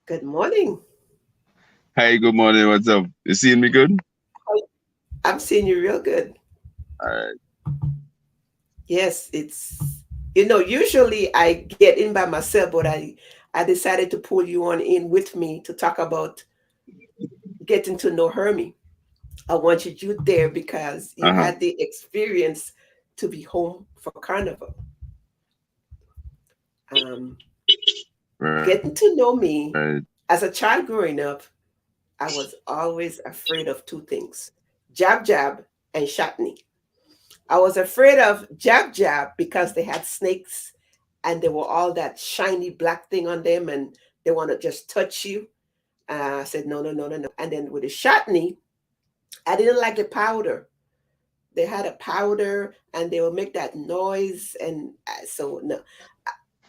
Good morning. Hey, good morning. What's up? You seeing me good? I'm seeing you real good. All right. Yes, usually I get in by myself, but I decided to pull you on in with me to talk about getting to know Hermie. I wanted you there because you Uh-huh. had the experience to be home for Carnival. Um, Getting Right. to know me as a child growing up, I was always afraid of two things: Jab Jab and Shatney. I was afraid of Jab Jab because they had snakes and they were all that shiny black thing on them and they want to just touch you. I said, no, no, no, no, no. And then with the Shatney, I didn't like the powder. They had a powder and they would make that noise. And so, no.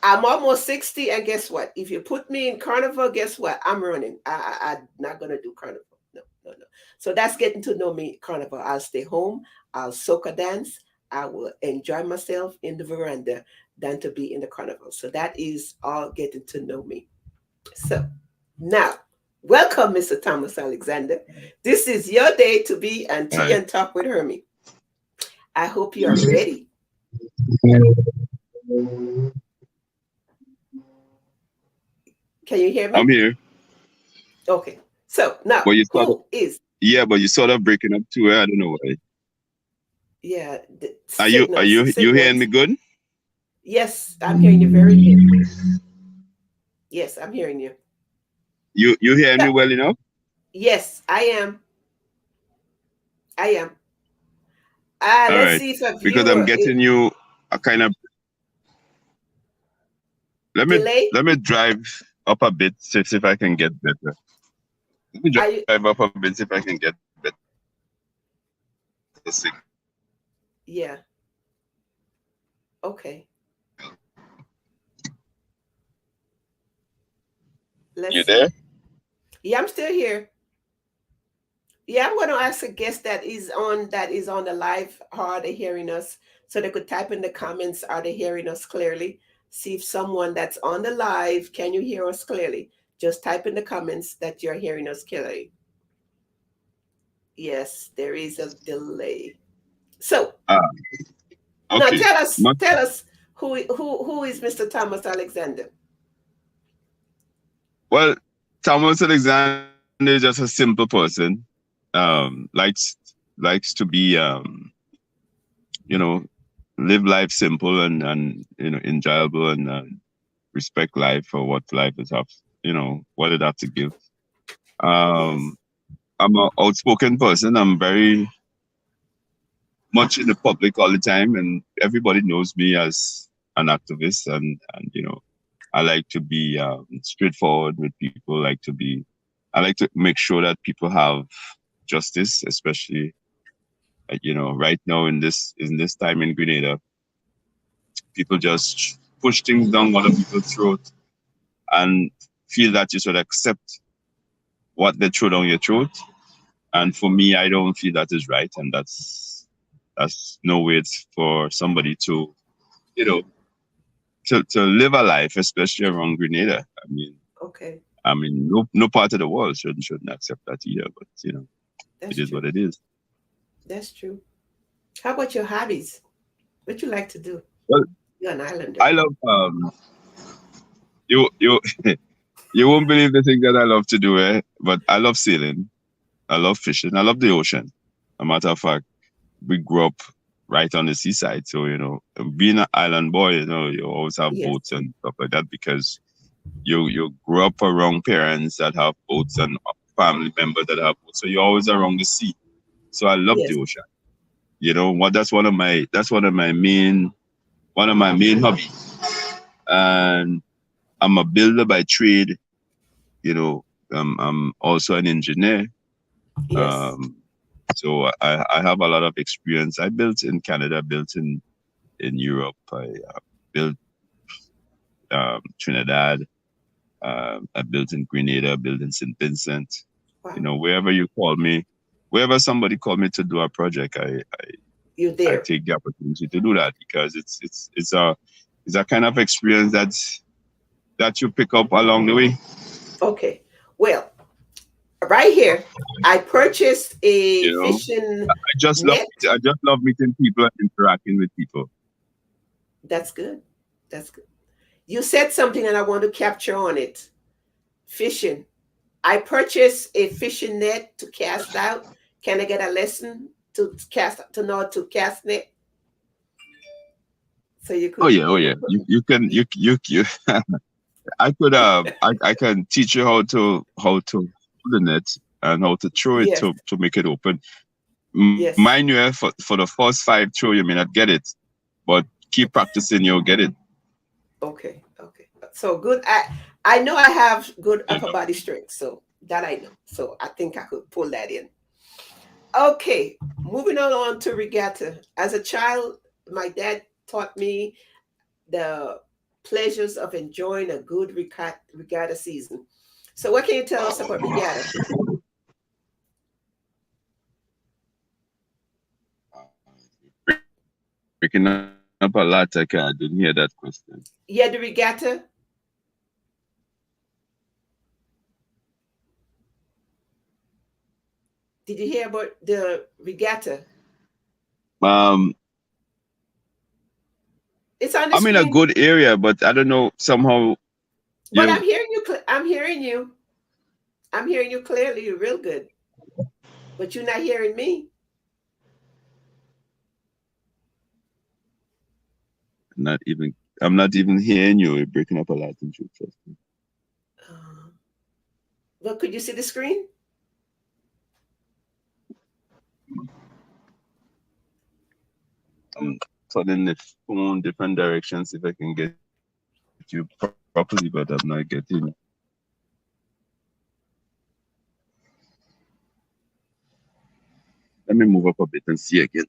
I'm almost 60. And guess what? If you put me in Carnival, guess what? I'm running. I'm not going to do Carnival. No, no, no. So that's getting to know me, Carnival. I'll stay home. I'll soca dance. I will enjoy myself in the veranda than to be in the Carnival. So that is all getting to know me. So now, welcome, Mr. Thomas Alexander. This is your day to be and tea Right. and talk with Hermie. I hope you are ready. Can you hear me? I'm here. Okay. So now, But you sort of who is, but you sort of breaking up too. I don't know why. yeah, the Are you are signals, you you hearing me signals. good? Yes, I'm hearing you very clearly. Yes, I'm hearing you. You hearing So, me well enough? yes, I am. I am. All Let's right. see if a Because I'm viewer getting you a kind of delay. let me drive up a bit, see if I can get better. Let me Are drive you? up a bit, see if I can get better signal. Yeah. Okay. Let's You there? see. Yeah, I'm still here. Yeah, I'm going to ask a guest that is on the live. How are they hearing us? So they could type in the comments. Are they hearing us clearly? See if someone that's on the live, can you hear us clearly? Just type in the comments that you're hearing us clearly. Yes, there is a delay. So Ah, now okay. tell us who is Mr. Thomas Alexander? Well, Thomas Alexander is just a simple person. Likes to be you know, live life simple and enjoyable and respect life for what life is have what it have to give. Um, Yes. I'm an outspoken person. I'm very much in the public all the time, and everybody knows me as an activist. And I like to be straightforward with people. I like to make sure that people have justice, especially right now in this time in Grenada, people just push things down other people's throat and feel that you should accept what they throw down your throat. And for me, I don't feel that is right, and that's no way it's for somebody to you know to live a life, especially around Grenada. Okay. No part of the world shouldn't accept that either. But it That's is what true. it is. That's true. How about your hobbies? What you like to do? Well, You're an islander. I love you you won't believe the thing that I love to do, but I love sailing. I love fishing. I love the ocean. A matter of fact, we grew up right on the seaside. So, being an island boy, you always have Yes. boats and stuff like that because you grew up around parents that have boats and family members that have boats. So you're always around the sea. So I love the Yes. ocean. That's one of my main hobbies. And I'm a builder by trade, you know. I'm also an engineer. Yes. Um, so I have a lot of experience. I built in Canada, built in Europe. I built Trinidad. I built in Grenada, built in St. Vincent. Wow. Wherever you call me, wherever somebody called me to do a project, You're I there. take the opportunity to do that because it's a kind of experience that you pick up along the way. Okay. Well, right here, I purchased a You know, fishing I just love net. I just love meeting people and interacting with people. That's good. That's good. You said something and I want to capture on it. Fishing. I purchased a fishing net to cast out. Can I get a lesson to know to cast net? So Oh you yeah. could put You can you I could I can teach you how to hold the net and how to throw it yes, to make it open. yes. Mind you, for the first five throw you may not get it, but keep practicing, you'll get it. Okay, okay. So good. I know I have good upper body strength, so that I know. So I think I could pull that in. Okay, moving on to regatta. As a child, my dad taught me the pleasures of enjoying a good regatta season. So, what can you tell us about regatta? Breaking up a lot, I didn't hear that question. Yeah, the regatta. Did you hear about the regatta? Um, It's on the I'm in a screen. good area, but I don't know somehow But you I'm hearing you. I'm hearing you. I'm hearing you clearly. You're real good. But you're not hearing me. not even I'm not even hearing you. You're breaking up a lot in truth. Trust me. Uh, well, could you see the screen? I'm turning the phone different directions if I can get you properly, but I'm not getting you. Let me move up a bit and see again.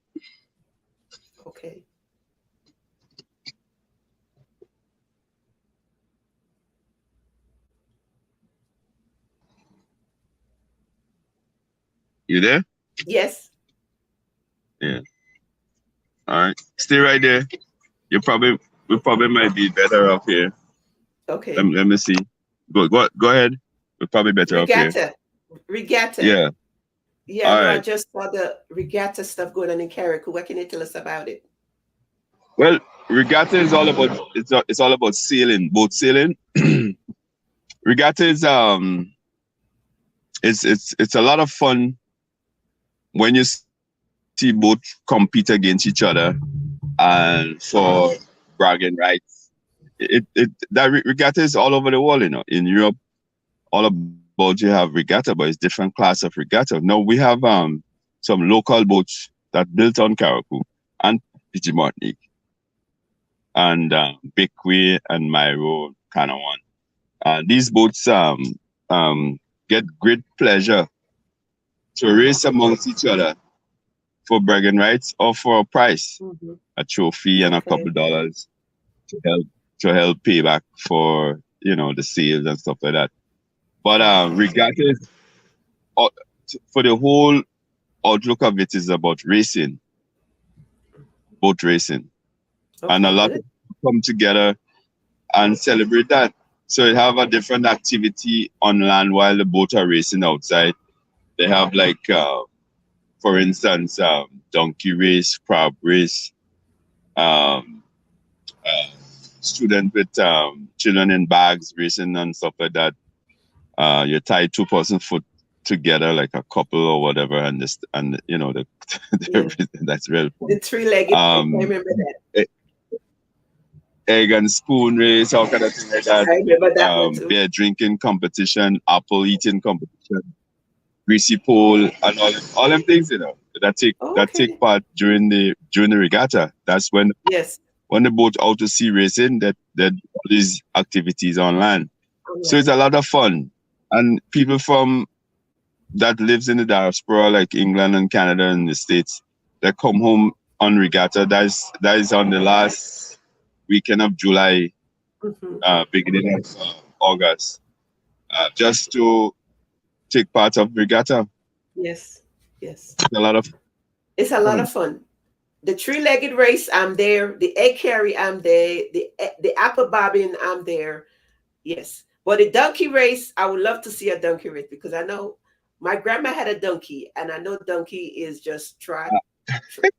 Okay. You there? Yes. Yeah. All right. Stay right there. You probably we probably might be better off here. Okay. Let me see. Go ahead. We're probably better off here. Regatta. Regatta. Yeah. Yeah, All no, I right. just saw the regatta stuff going on in Carriacou. What can you tell us about it? Well, regatta is all about it's all about sailing, boat sailing. Regatta is it's a lot of fun when you see both compete against each other and for bragging rights. Regatta is all over the world, in Europe, all about you have regatta, but it's different class of regatta. Now we have some local boats that built on Carriacou and Petit Martinique and Bickway and Myro, Canawan. These boats get great pleasure to race amongst each other for bragging rights or for a prize, Hmm. a trophy and a couple Okay. dollars to help pay back for the sales and stuff like that. But Okay. regardless, uh, for the whole outlook of it is about racing, boat racing, and a Okay. lot of Good. people come together and celebrate that. So they have a different activity on land while the boat are racing outside. They have like, for instance, donkey race, crab race, um, uh, student with children in bags racing and stuff like that. You tie two-person foot together like a couple or whatever, and this and the, Yeah. that's real fun. The three-legged race. I remember that. E- Egg and spoon race, all kind of thing like that. I remember that one too. Beer drinking competition, apple eating competition, greasy pole, and all them things, that take Okay. part during the regatta. That's Yes. when the boat out to sea racing, that all these activities on land. So it's Online. a lot of fun, and people from that lives in the diaspora, like England and Canada and the States, that come home on regatta. That is on the last weekend of July, Hmm. beginning of August, just to take part of regatta. Yes. Yes. It's a lot of It's a lot fun. of fun. The three-legged race, I'm there. The egg carry, I'm there. The apple bobbing, I'm there. Yes. But the donkey race, I would love to see a donkey race because I know my grandma had a donkey, and I know donkey is just trot, trot,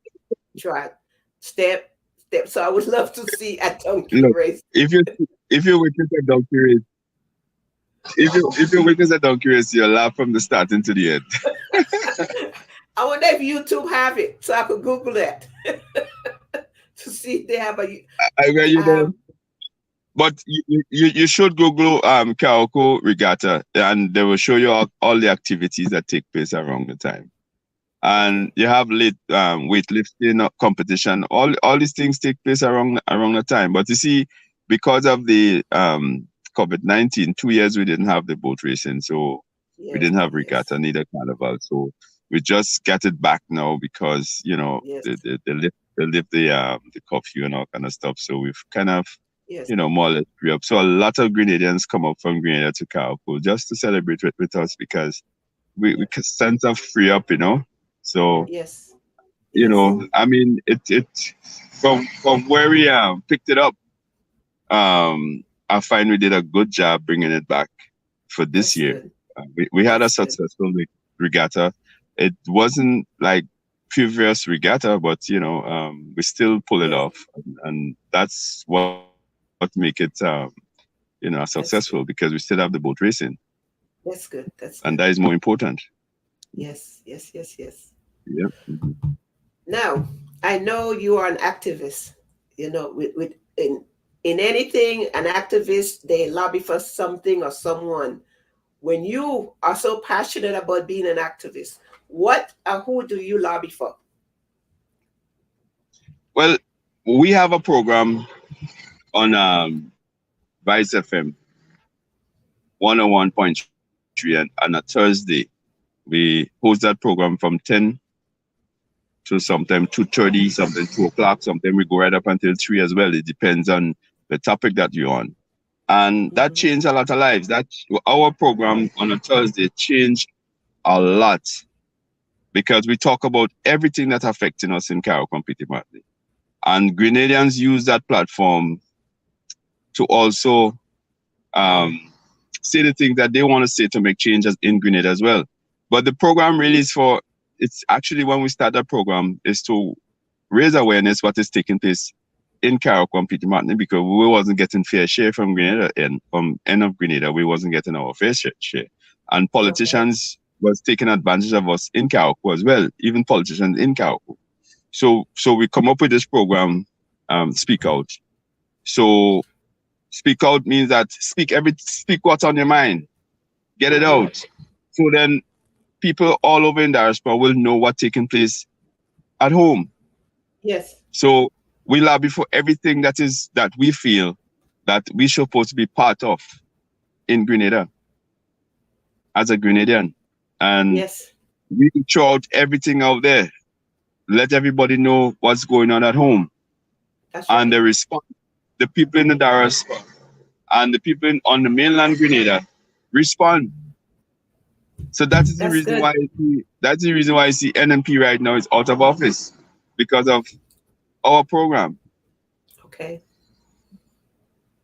trot, step, step. So I would love to see a donkey Look, race. if you if you witness a donkey race, if you witness a donkey race, you'll laugh from the start into the end. I wonder if YouTube have it, so I could Google that to see if they have a. I mean, you know, Um, but you should Google Karaoke Regatta, and they will show you all the activities that take place around the time. And you have late weightlifting competition. All these things take place around the time. But you see, because of the COVID-19, 2 years we didn't have the boat racing, so we yes, didn't have yes, regatta neither carnival. So we just get it back now because yes, they lift the curfew and all kind of stuff. So we've kind of yes, more or less free up. So a lot of Grenadians come up from Grenada to Caracol just to celebrate with us because we can sense of free up. So, yes, yes. I mean, it from where we picked it up, I find we did a good job bringing it back for this That's year. good. We had a That's good. successful regatta. It wasn't like previous regatta, but we still pull it Yes, off, and that's what make it successful that's good. because we still have the boat racing, That's good. That's and good. that is more important. Yes, yes, yes, yes. Yeah. Mhm. Now, I know you are an activist. With in anything, an activist they lobby for something or someone. When you are so passionate about being an activist, what or who do you lobby for? Well, we have a program on Vice FM 101.3 and on a Thursday. We host that program from 10 to sometimes 2:30, sometimes 2 o'clock, sometimes we go right up until 3 as well. It depends on the topic that you're on. And that Hmm. changed a lot of lives. That our program on a Thursday changed a lot because we talk about everything that's affecting us in Carroll Compete Martin. And Grenadians use that platform to also um, say the things that they want to say to make changes in Grenada as well. But the program really is it's actually when we start that program is to raise awareness what is taking place in Carroll Compete Martin because we wasn't getting fair share from Grenada and from end of Grenada, we wasn't getting our fair share. And Okay. politicians was taking advantage of us in Carroll as well, even politicians in Carroll. So we come up with this program, Speak Out. So speak out means that speak what's on your mind, get it Hmm. out. So then people all over in diaspora will know what's taking place at home. Yes. So we lobby for everything that we feel that we supposed to be part of in Grenada as a Grenadian. And Yes. we throw out everything out there. Let everybody know what's going on at home. That's And right. the response, the people in the diaspora and the people on the mainland Grenada respond. So that is the That's reason why good. I see NMP right now is out of office because of our program. Okay.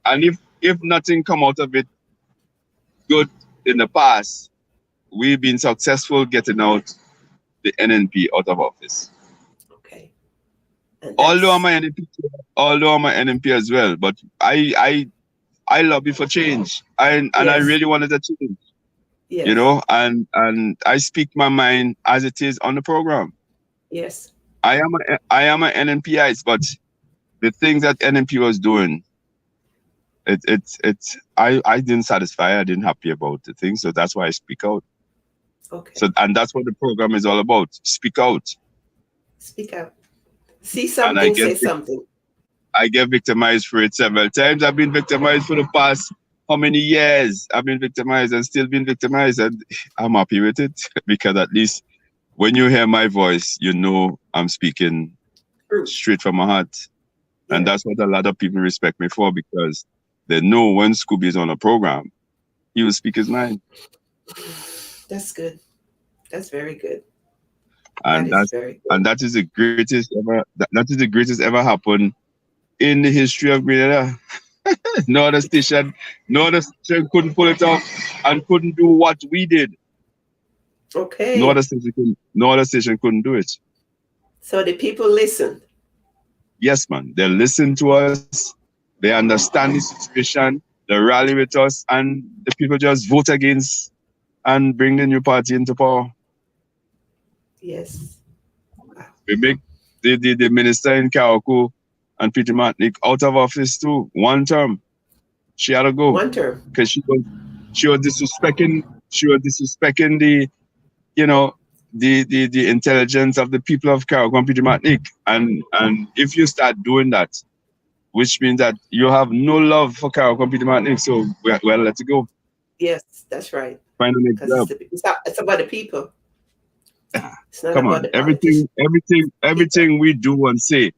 And if nothing come out of it good in the past, we've been successful getting out the NNP out of office. Okay. And Although I'm that's a NNP, although I'm a NNP as well, but I lobby for change. I yes. really wanted a change, Yes. and I speak my mind as it is on the program. Yes. I am a NNPI, but the things that NNP was doing, I didn't satisfy. I didn't happy about the thing, so that's why I speak out. So Okay. and that's what the program is all about. Speak out, Speak out. See and I something, get say something. I get victimized for it several times. I've been victimized for the past how many years? I've been victimized and still been victimized, and I'm happy with it because at least when you hear my voice, you know I'm speaking Truth. straight from my heart. And Yeah. that's what a lot of people respect me for because they know when Scooby is on a program, he will speak his mind. That's good. That's very good. That And is that's very good. and that is the greatest ever that is the greatest ever happened in the history of Grenada. No other station couldn't pull it off and couldn't do what we did. Okay. No other station couldn't do it. So the people listened. Yes, man. They listen to us. They understand the situation. They rally with us, and the people just vote against and bring the new party into power. Yes. We make the minister in Carriacou and Peter Martinique out of office too. One term. She had to go. One term. Because she was disrespecting the the intelligence of the people of Carriacou and Peter Martinique. And if you start doing that, which means that you have no love for Carriacou and Peter Martinique, so we'll let it go. Yes, that's right. Find the next job. It's about the people. It's not Come about on, everything we do and say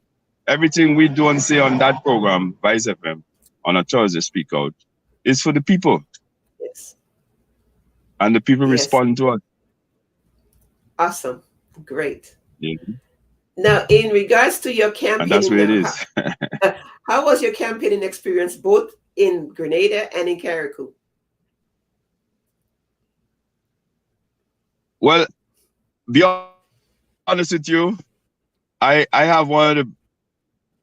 on that program, Vice FM, on a Thursday Speak Out, is for the people. Yes. And the people respond to us. Awesome. Great. Yeah. Now, in regards to your campaigning, and that's where it is. How was your campaigning experience both in Grenada and in Carriacou? Well, be honest with you, I have one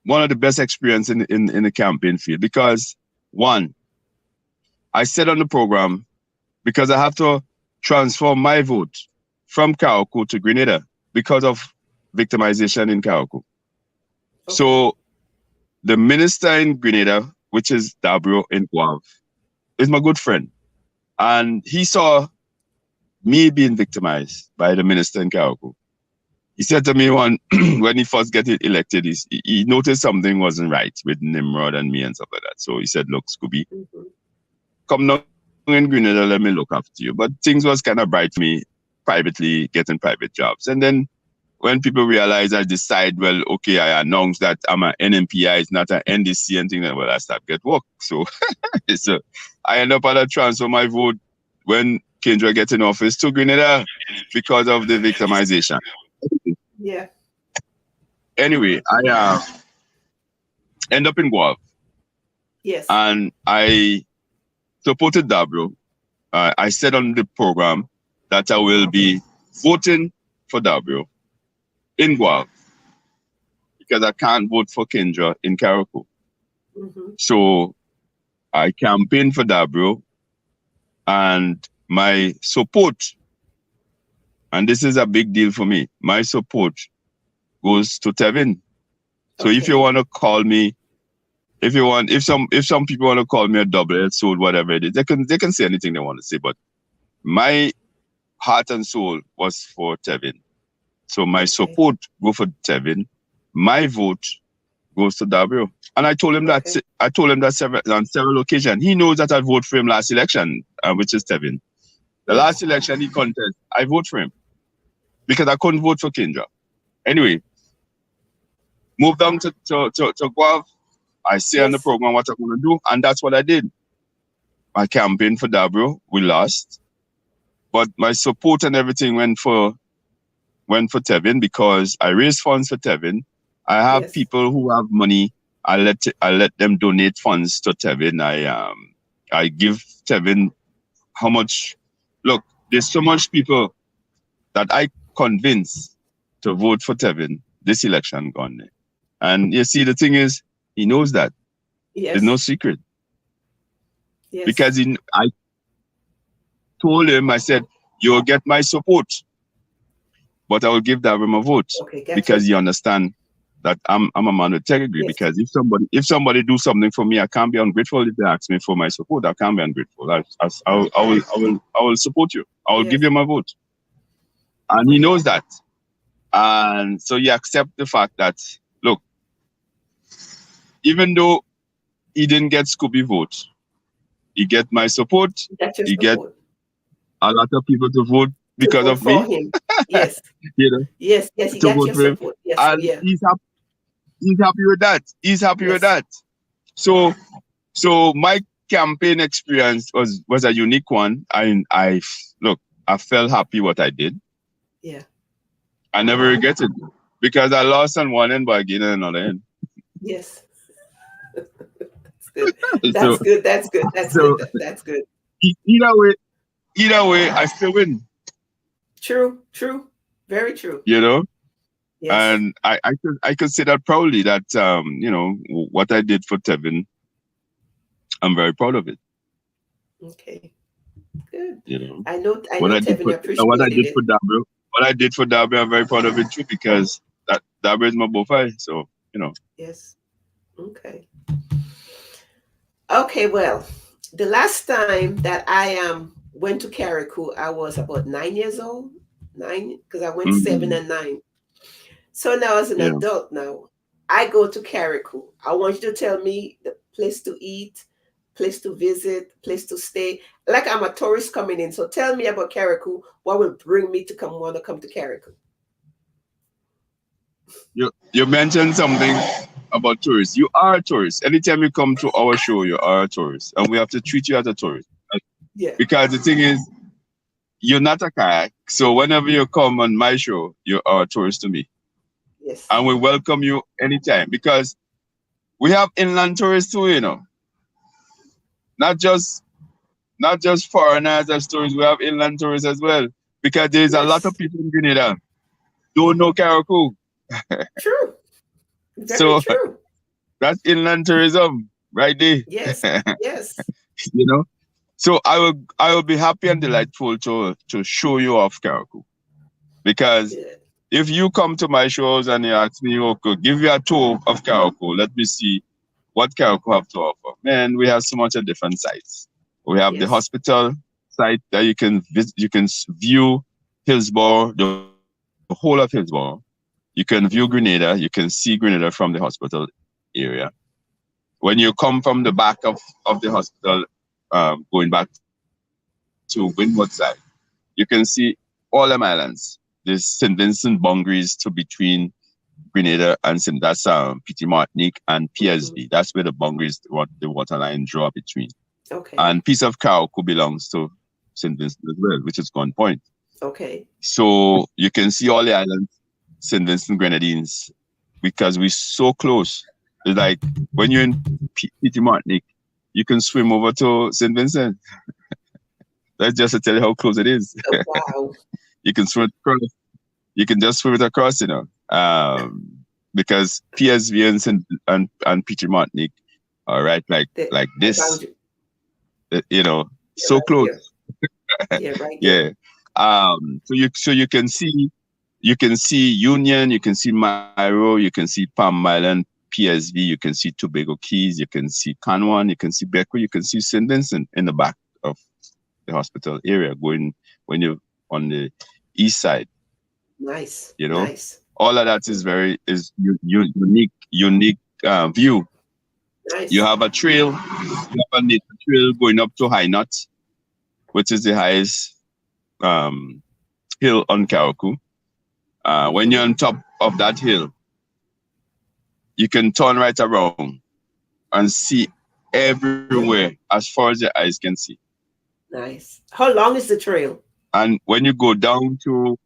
of the best experience in the campaign field, because one, I said on the program, because I have to transform my vote from Carriacou to Grenada because of victimization in Carriacou. Okay. So the minister in Grenada, which is Dabrio in Guave, is my good friend. And he saw me being victimized by the minister in Carriacou. He said to me when he first got elected, he noticed something wasn't right with Nimrod and me and stuff like that. So he said, look, Scooby, come down in Grenada, let me look after you. But things was kind of bright for me privately, getting private jobs. And then when people realize, I decide, well, okay, I announce that I'm an NMPI, it's not an NDC and things like that, well, I start get work. So, so I end up at a transfer my vote when Kendra gets in office to Grenada because of the victimization. Yeah. Anyway, I end up in Guave. Yes. And I supported Dabrio. I said on the program that I will be voting for Dabrio in Guave because I can't vote for Kendra in Carriacou. So I campaigned for Dabrio, and my support, and this is a big deal for me, my support goes to Tevin. So if you want to call me, if some people want to call me a double-edged sword, whatever it is, they can say anything they want to say, but my heart and soul was for Tevin. So my support go for Tevin. My vote goes to Dabrio. And I told him that on several occasions. He knows that I voted for him last election, which is Tevin. The last election he contested, I voted for him because I couldn't vote for Kendra. Anyway, moved on to Guave. I say on the program what I'm going to do, and that's what I did. I campaigned for Dabrio. We lost, but my support and everything went for Tevin because I raised funds for Tevin. I have people who have money. I let them donate funds to Tevin. I give Tevin how much. Look, there's so much people that I convince to vote for Tevin this election gone there. And you see, the thing is, he knows that. Yes. There's no secret. Yes. Because I told him, I said, you'll get my support, but I will give Dabrio my vote because you understand that I'm a man with integrity. Yes. Because if somebody do something for me, I can't be ungrateful. If they ask me for my support, I can't be ungrateful. I will support you. I will give you my vote. And he knows that. And so you accept the fact that, look, even though he didn't get Scooby vote, he get my support. He get a lot of people to vote because of me. Him. Yes. You know? Yes, he got your support. Yes, and he's happy with that. He's happy with that. So my campaign experience was a unique one. I felt happy what I did. Yeah. I never regret it because I lost on one end but I gained on another end. Yes. good. So That's good. That's good. That's so good. That's good. either way, I still win. True. True. Very true. You know, Yes. and I could say that proudly that what I did for Tevin, I'm very proud of it. Okay. Good. You know, I know. I what know. I did Tevin for what I appreciated did it. for Dabro, I'm very proud of it too because that Dabro is my buffet. So Yes. Okay. Okay. Well, the last time that I went to Carriacou, I was about 9 years old. Nine, because I went seven mm, and nine. So now, as an yeah, adult now, I go to Carriacou. I want you to tell me the place to eat, place to visit, place to stay. Like I'm a tourist coming in. So tell me about Carriacou. What will bring me to come to Carriacou? you mentioned something about tourists. You are a tourist. Anytime you come to our show, you are a tourist, and we have to treat you as a tourist. Yeah. Because the thing is, you're not a kayak, so whenever you come on my show, you are a tourist to me, Yes. and we welcome you anytime because we have inland tourists too. Not just not just foreigners as tourists, we have inland tourists as well. Because there's a lot of Yes. people in Grenada don't know Caracou. True. Very So true. that's inland tourism right there. Yes. Yes. you know. So I will be happy and delightful to show you off Caracou. Because Good. if you come to my shows and you ask me, okay, give you a tour of Caracou, let me see what Caracou have to offer. Man, we have so much of different sites. We have the Yes. hospital site that you can visit, you can view Hillsborough, the whole of Hillsborough. You can view Grenada, you can see Grenada from the hospital area. When you come from the back of the hospital, going back to Windward side, you can see all them islands. There's St. Vincent boundaries to between Grenada and that's Petit Martinique and Hmm. PSV. That's where the boundaries, what the waterline draw between. Okay. And piece of Caracou belongs to St. Vincent as well, which is Gun Point. Okay. So you can see all the islands, St. Vincent Grenadines, because we're so close. It's like when you're in Petit Martinique, you can swim over to St. Vincent. That's just to tell you how close it is. Oh, wow. You can swim across. You can just swim it across. Because PSV and Petit Martinique are right like The this, boundary. uh, you know, Yeah, so right close. here. Yeah, right here. Yeah. So you can see Union, you can see Myro, you can see Palm Island, PSV, you can see Tobago Keys, you can see Canwan, you can see Becco, you can see St. Vincent in the back of the hospital area going when you're on the east side. Nice. You know, Nice. all of that is unique view. You Nice. have a trail, you have a nature trail going up to High Knot, which is the highest um, hill on Caracou. When you're Hmm. on top of that hill, you can turn right around and see everywhere as far as your eyes can see. Nice. How long is the trail? And when you go down to,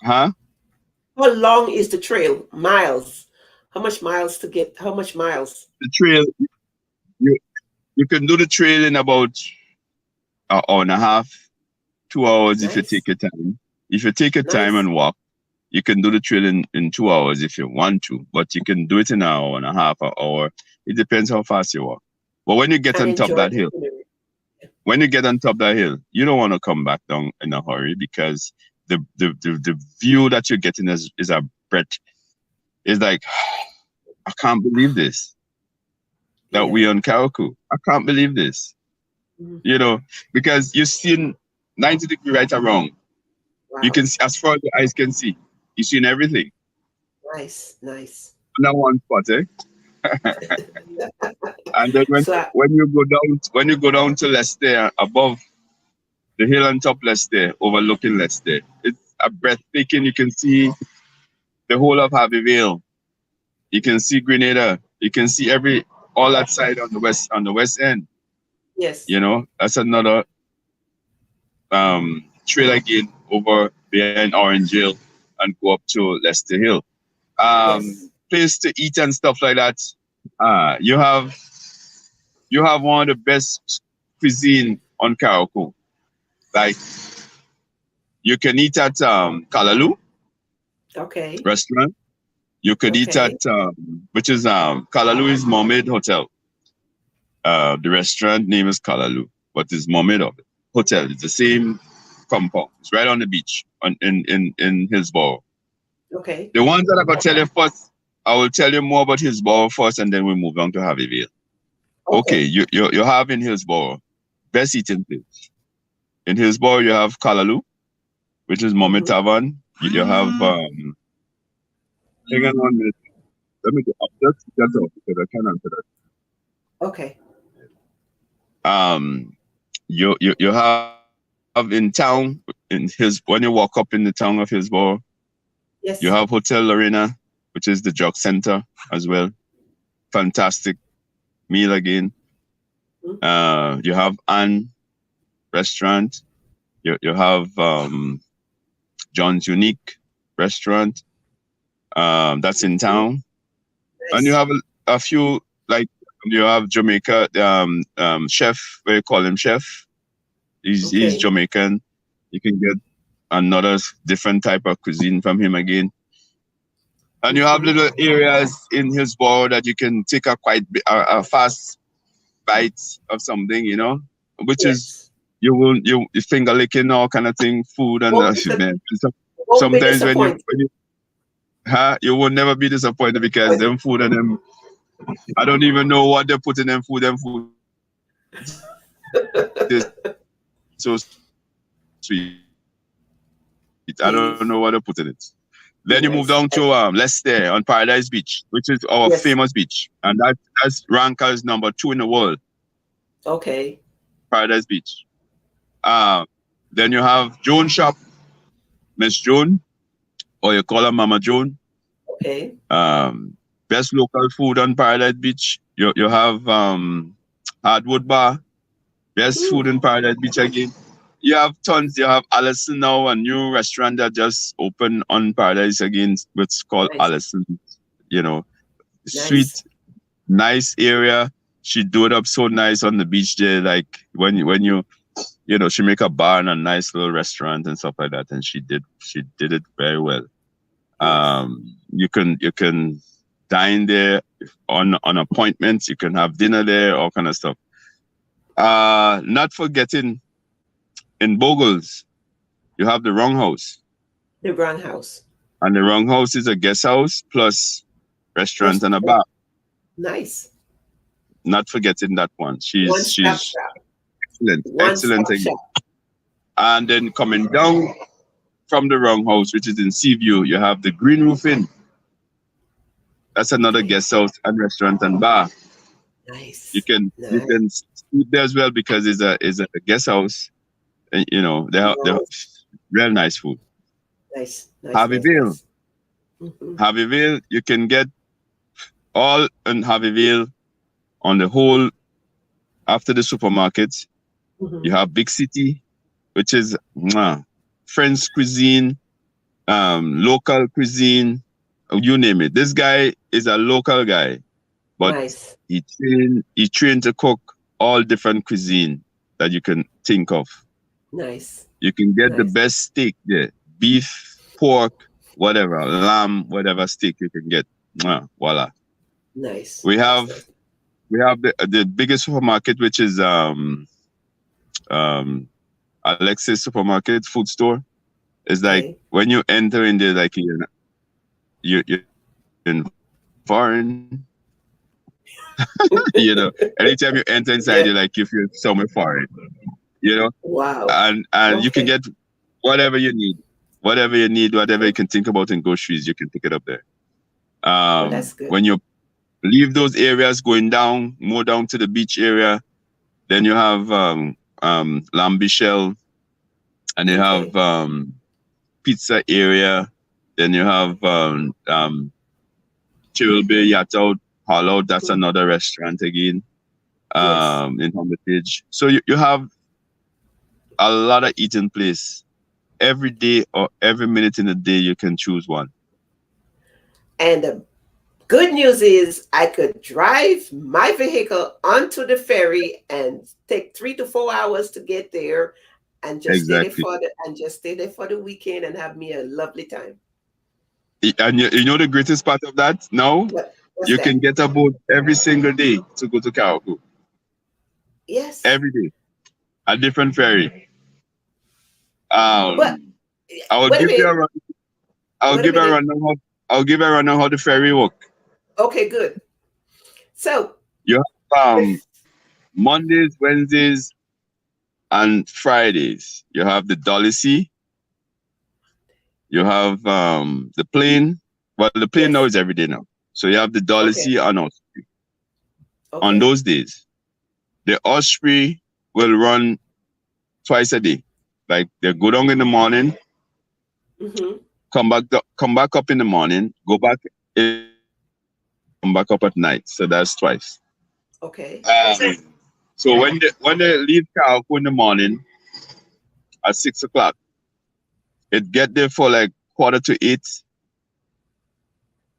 huh? How long is the trail? Miles. How much miles to get? How much miles? The trail, you, you can do the trail in about an hour and a half, 2 hours if you Nice. take your time. If you take your time Nice. and walk, you can do the trail in 2 hours if you want to, but you can do it in an hour and a half, an hour. It depends how fast you walk. But when you get And on top of enjoy that the hill, scenery. you don't want to come back down in a hurry because the view that you're getting is a breath. It's like, I can't believe this that we Yeah. on Caracou. I can't believe this, Mhm. you know, because you're seeing 90 degree right around. You Wow. can see as far as the eyes can see. You're seeing everything. Nice. Nice. Not one spot, eh? And then when So, when you go down to Leicester, above the hill on top Leicester, overlooking Leicester, it's a breathtaking. You can see the whole of Harvey Vale. You can see Grenada. You can see all that side on the west end. yes. That's another trail again over behind Orange Hill and go up to Leicester Hill. Yes. Place to eat and stuff like that. You have you have one of the best cuisine on Carriacou. Like you can eat at Kalalu Okay. restaurant. You could eat Okay. at which is Kalalu is Mermaid Hotel. The restaurant name is Kalalu, but it's Mermaid Hotel. It's the same compound. It's right on the beach in Hillsborough. Okay. The ones that I'm gonna tell you first, I will tell you more about Hillsborough first, and then we move on to Harveyville. Okay, Okay. you have in Hillsborough best eating place. In Hillsborough, you have Kalalu, which is Mermaid Mm-hmm. Tavern. You have hang on 1 minute. Let me just get off because I can't answer that. Okay. You have in town when you walk up in the town of Hillsborough, you Yes. have Hotel Lorena, which is the drug center as well. Fantastic meal again. You have Anne restaurant. You have John's Unique restaurant. That's in town. And you Nice. have a few, like you have Jamaica chef, where you call him chef. He's Okay. Jamaican. You can get another different type of cuisine from him again. And you have little areas in Hillsborough that you can take a fast bite of something, you know, which is Yes. you finger licking all kind of thing, food and Won't be, man. won't be Sometimes when disappointed. you will never be disappointed because them food and them, I don't even know what they put in them food. Them food is so sweet. I don't know what they put in it. Then you move Nice. down to Leicester on Paradise Beach, which is our Yes. famous beach, and that's ranked as number 2 in the world. Okay. Paradise Beach. Then you have Joan Shop, Miss Joan, or you call her Mama Joan. Okay. Best local food on Paradise Beach. You have Hardwood Bar, best food in Paradise Beach again. You have tons. You have Allison now, a new restaurant that just opened on Paradise again, which is called Nice. Allison. You know, Nice. sweet, nice area. She do it up so nice on the beach there. Like when you she make a bar and a nice little restaurant and stuff like that, and she did it very well. Yes. You can dine there on appointments. You can have dinner there, all kind of stuff. Not forgetting in Bogles, you have the Wrong House. The Brown House. And the Wrong House is a guest house plus restaurant and a bar. Nice. Not forgetting that one. She's excellent again. And then coming down from the Wrong House, which is in Seaview, you have the Green Roof Inn. That's another guest house and restaurant and bar. Nice. You can sleep there as well because it's a guest house. And, they have real nice food. Nice. Harveyville. Harveyville, you can get all in Harveyville on the whole. After the supermarkets, you have Big City, which is French cuisine, local cuisine, you name it. This guy is a local guy, but he trained to cook all different cuisine that you can think of. Nice. You can get the best steak there. Beef, pork, whatever, lamb, whatever steak you can get. Voila. Nice. We have the biggest supermarket, which is Alexis Supermarket food store. It's like when you enter in there, like you're in foreign. Anytime you enter inside, you're like if you're somewhere foreign. Wow. And you can get whatever you need, whatever you can think about in groceries, you can pick it up there. That's good. When you leave those areas, going more down to the beach area, then you have Lambichel, and you have pizza area. Then you have Chilby Yacht Out, Hollow. That's another restaurant again in Hermitage. So you have a lot of eating place. Every day or every minute in the day, you can choose one. And Good news is I could drive my vehicle onto the ferry and take 3 to 4 hours to get there, and Exactly. just stay there for the weekend and have me a lovely time. And you know the greatest part of that now? What's You can that? get a boat every single day to go to Carriacou. Yes. Every day. A different ferry. But I will wait a give you a minute. run. I'll Wait a give a minute. run on how I'll give a run on how the ferry work. Okay, good. So, You have bef- Mondays, Wednesdays, and Fridays. You have the Dolly Sea. You have the plane. Well, the plane now yes. is every day now. So you have the Dolly Okay. Sea and Osprey. On Okay. those days, the Osprey will run twice a day. Like they go down in the morning, Mm-hmm. come back up in the morning, go back in, come back up at night. So that's twice. Okay. So when they leave Carriacou in the morning at 6 o'clock, it get there for like 7:45,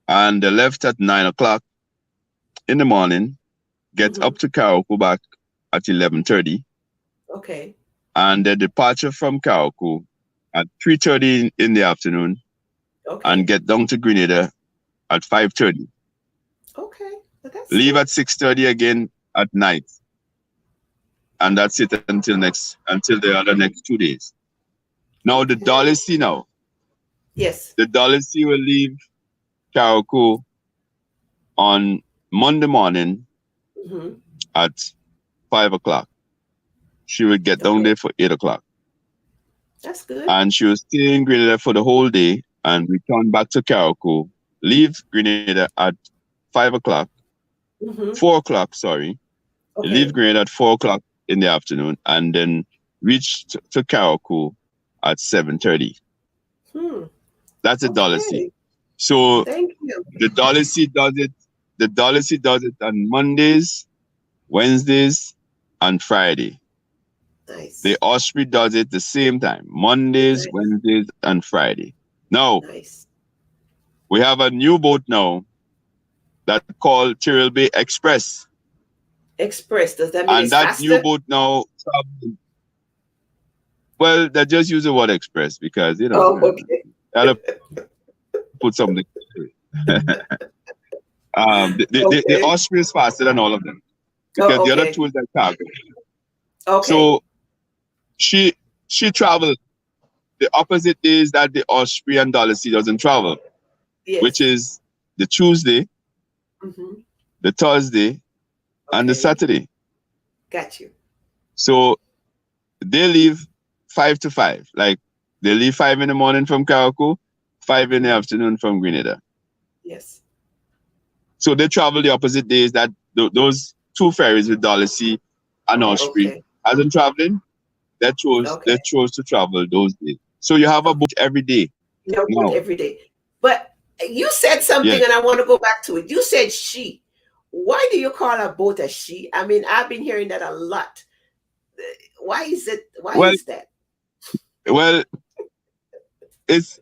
and they left at 9 o'clock in the morning. Get Mm-hmm. up to Carriacou back at 11:30, Okay. and the departure from Carriacou at 3:30 in the afternoon, and Okay. get down to Grenada at 5:30. Okay. But that's Leave good. at 6:30 again at night, and that's it until the other next 2 days. Now the Okay. Dolly Sea now. Yes. The Dolly Sea will leave Carriacou on Monday morning Mm-hmm. at 5 o'clock. She will get down Okay. there for 8 o'clock. That's good. And she will stay in Grenada for the whole day and return back to Carriacou. Leave Grenada at 5 o'clock, Mm-hmm. 4 o'clock, sorry. Leave Okay. Grenada at 4 o'clock in the afternoon and then reach to Carriacou at 7:30. Hmm. That's the Dolly Sea. Okay. So Thank you. the Dolly Sea does it. The Dolly Sea does it on Mondays, Wednesdays, and Friday. The Nice. Osprey does it the same time, Mondays, Nice. Wednesdays, and Friday. Now Nice. we have a new boat now that called Tyrrell Bay Express, Express. Does that mean and it's that new faster? boat now. Well, they just use the word express because Oh, okay. gotta put something. To it. The Okay. Osprey is faster than all of them because Oh, the other okay. two is like cargo. Okay. So she traveled the opposite days that the Osprey and Dolly Sea doesn't travel, which Yes. is the Tuesday, Mm-hmm. the Thursday, and the Okay. Saturday. Got you. So they leave 5 to 5. Like they leave 5 in the morning from Carriacou, 5 in the Mm-hmm. afternoon from Grenada. Yes. So they travel the opposite days that those two ferries with Dolly Sea and Osprey Okay. hasn't traveling. They Okay. chose to travel those days. So you have a Okay. boat every day No boat now. every day. But you said something, Yes. and I want to go back to it. You said she. Why do you call a boat a she? I mean, I've been hearing that a lot. Why is it? Why Well, is that? well, it's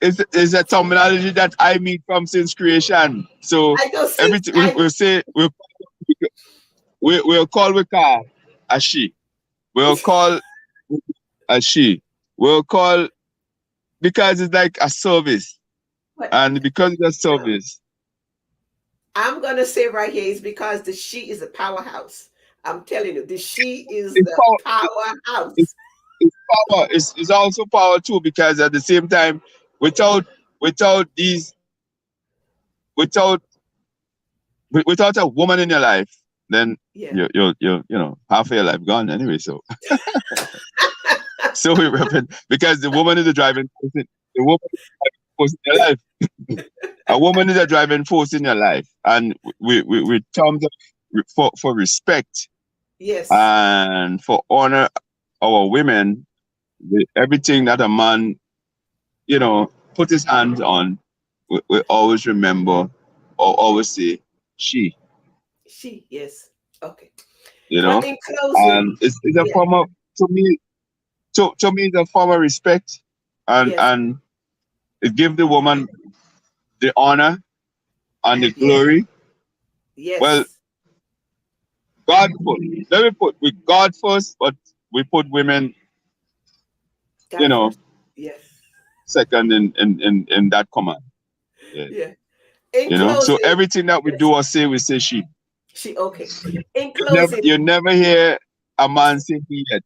it's a terminology that I meet from since creation. So I know since everything I. we'll say we'll call we car a she. We'll call a she. We'll call because it's like a service. But And because it's a no, service, I'm gonna say right here is because the she is a powerhouse. I'm telling you, the she is it's the power. It's, powerhouse. it's power. It's also power too because at the same time, without without these without without a woman in your life, then Yeah. you half of your life gone anyway. So so we reckon because the woman is the driving force. The woman is the driving force in your life. A woman is a driving force in your life, and we terms of for respect Yes. and for honor our women, everything that a man put his hands on, we always remember or always say she. She. Yes. Okay. You Well, know, in closing, and it's a yeah. form of to me it's a form of respect, and Yes. it gives the woman the honor and the Yes. glory. Well, Yes. God put. Let me put with God first, but we put women, you God know, first. Yes. second in that command. Yeah. Yeah. In So closing, everything that we yes. do or say, we say she. She okay. In Never, closing, you never hear a man say he yet.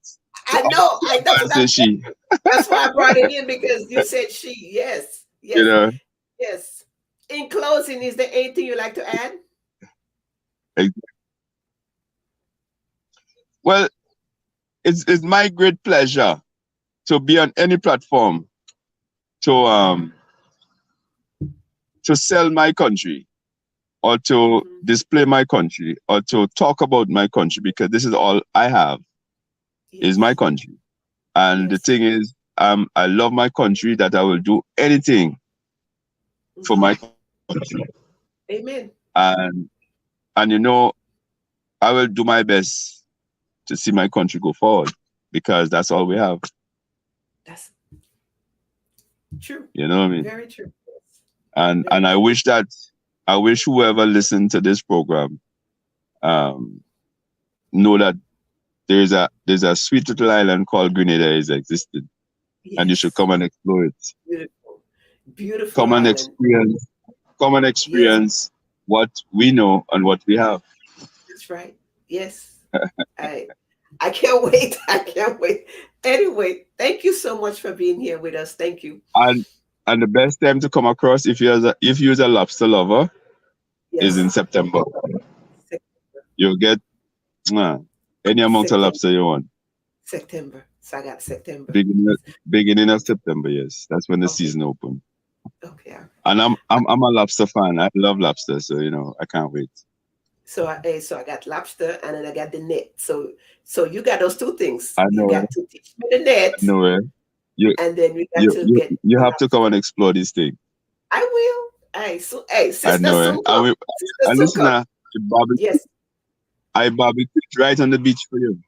You always hear a That's man what say I'm she. that's why I brought it in because you said she. Yes. You Yes. know. Yes. In closing, is there anything you'd like to add? Like, well, it's my great pleasure to be on any platform to sell my country or to Mhm. display my country or to talk about my country, because this is all I have is my Yes. country. And the Yes. thing is, I love my country that I will do anything for Mhm. my country. Amen. And I will do my best to see my country go forward, because that's all we have. That's true. You know what I mean? Very true. Yes. And Very true. I wish whoever listened to this program um know that there's a sweet little island called Grenada is existing, and you should Yes. come and explore it. Beautiful. Beautiful Come and island. Yes, experience what we know and what we have. that's right. Yes. I I can't wait. I can't wait. Anyway, thank you so much for being here with us. Thank you. And the best time to come across if you're a lobster lover is in Yes. September. Sep- You'll get any amount of September. lobster you want. September. So I got September. Beginning beginning of September, yes. That's when the Okay. season open. Okay. And I'm a lobster fan. I love lobster, so I can't wait. So I got lobster and then I got the net. So you got those two things. I You know it. got to teach me the net I know it. You and then we got to get you the have to come lobster. and explore this thing. I will. Hey, I sister know it. soon come. Sister And soon listen come. now, the barbecue, Yes. I barbecue right on the beach for you.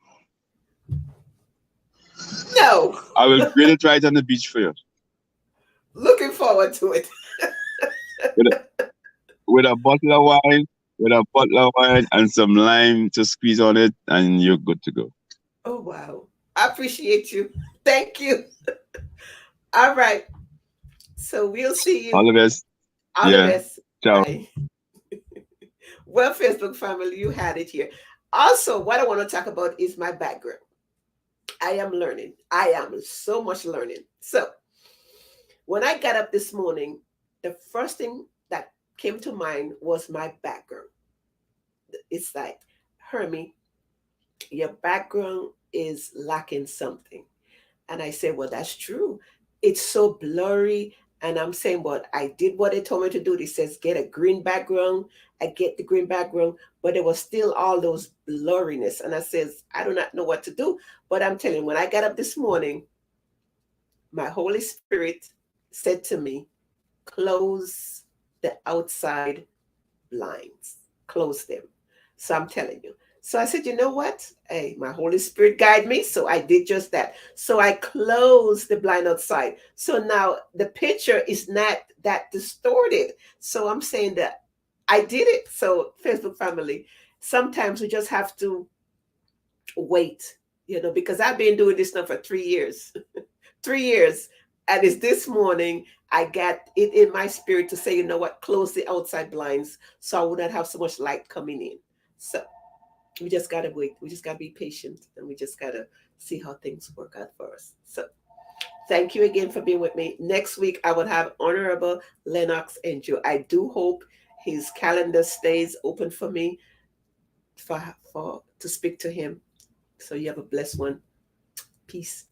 No. I will grill it right on the beach for you. Looking forward to it. With a, with a bottle of wine, and some lime to squeeze on it, and you're good to go. Oh wow. I appreciate you. Thank you. All right. So we'll see All you. the best. All the Yeah. best. Ciao. Bye. Well, Facebook family, you had it here. Also, what I want to talk about is my background. I am learning. I am so much learning. So when I got up this morning, the first thing that came to mind was my background. It's like, Hermie, your background is lacking something. And I said, well, that's true. It's so blurry. And I'm saying, well, I did what they told me to do. They says, get a green background. I get the green background, but there was still all those blurriness. And I says, I do not know what to do. But I'm telling you, when I got up this morning, my Holy Spirit said to me, close the outside blinds, close them. So I'm telling you. So I said, you know what? Hey, my Holy Spirit guide me. So I did just that. So I closed the blind outside. So now the picture is not that distorted. So I'm saying that I did it. So Facebook family, sometimes we just have to wait, because I've been doing this now for 3 years. 3 years. And it's this morning I got it in my spirit to say, you know what, close the outside blinds so I would not have so much light coming in. So we just gotta wait. We just gotta be patient and we just gotta see how things work out for us. So thank you again for being with me. Next week I will have Honorable Lennox and Joe. I do hope his calendar stays open for me for to speak to him. So you have a blessed one. Peace.